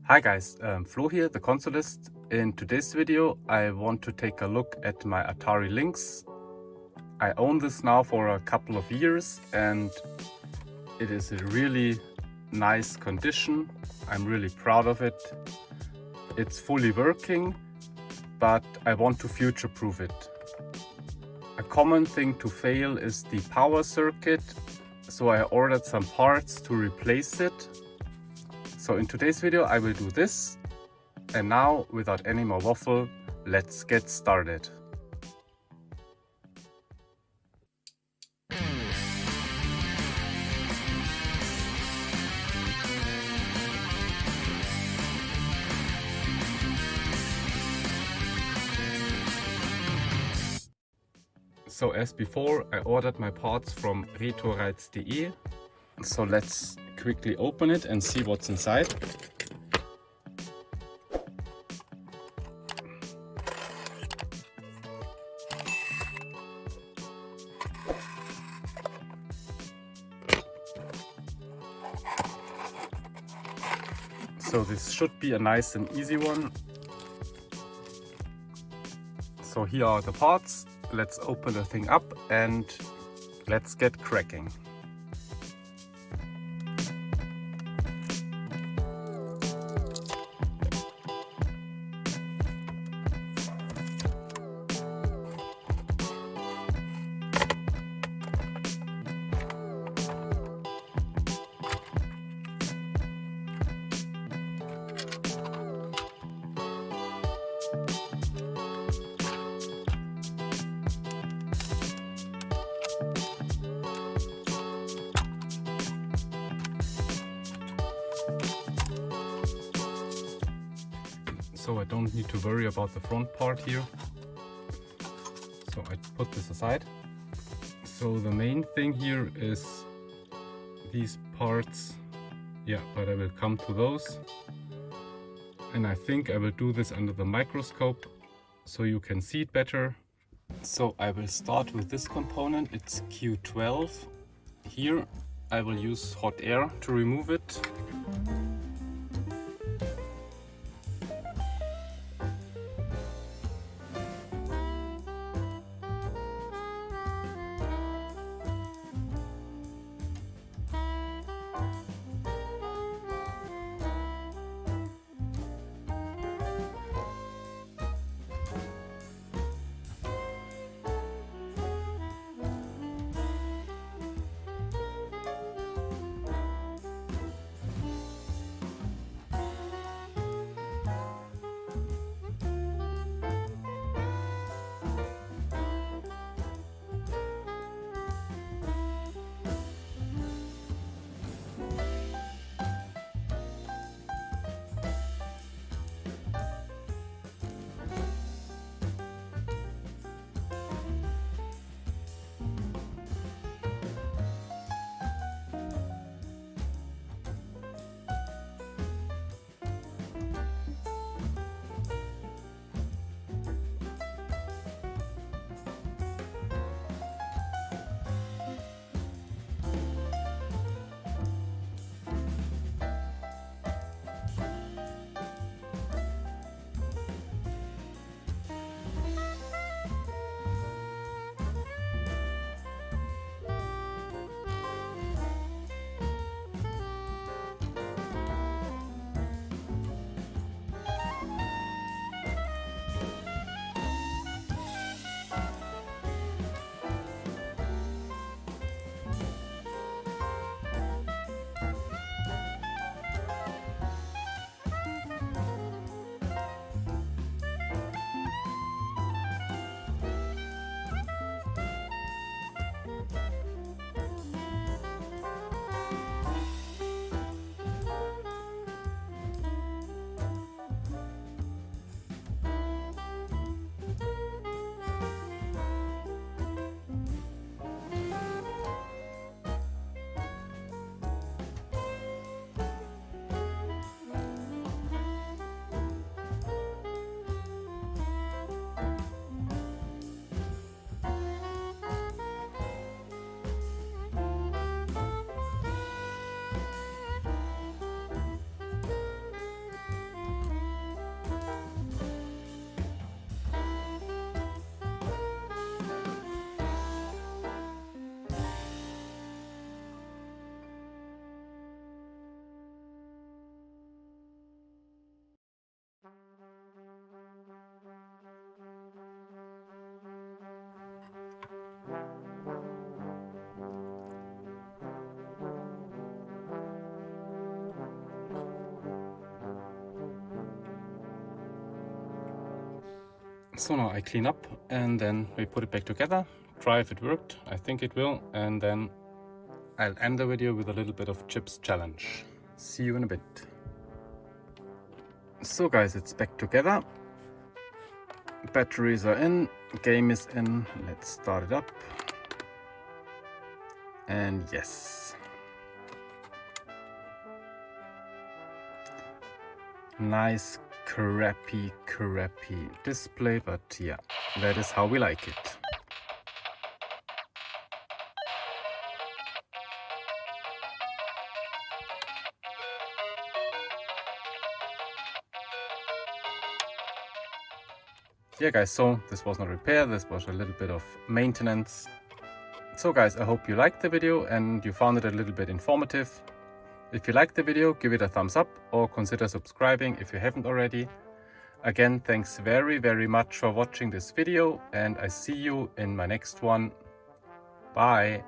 Hi guys, Flo here, the consolist. In today's video I want to take a look at my Atari Lynx. I own this now for a couple of years and it is in really nice condition. I'm really proud of it. It's fully working, but I want to future-proof it. A common thing to fail is the power circuit, so I ordered some parts to replace it. So in today's video I will do this, and now without any more waffle, let's get started. So as before, I ordered my parts from retroreiz.de. So let's quickly open it and see what's inside. So this should be a nice and easy one. So here are the parts. Let's open the thing up and let's get cracking. So I don't need to worry about the front part here. So I put this aside. So the main thing here is these parts. Yeah, but I will come to those. And I think I will do this under the microscope so you can see it better. So I will start with this component. It's Q12. Here I will use hot air to remove it. So now I clean up and then we put it back together, try if it worked. I think it will, and then I'll end the video with a little bit of chips challenge. See you in a bit. So guys, it's back together. Batteries are in, game is in. Let's start it up. And yes. Nice crappy display, but yeah, that is how we like it. Yeah guys, so this was not repair, this was a little bit of maintenance. So guys, I hope you liked the video and you found it a little bit informative. If you liked the video, give it a thumbs up or consider subscribing if you haven't already. Again, thanks very much for watching this video, and I see you in my next one. Bye!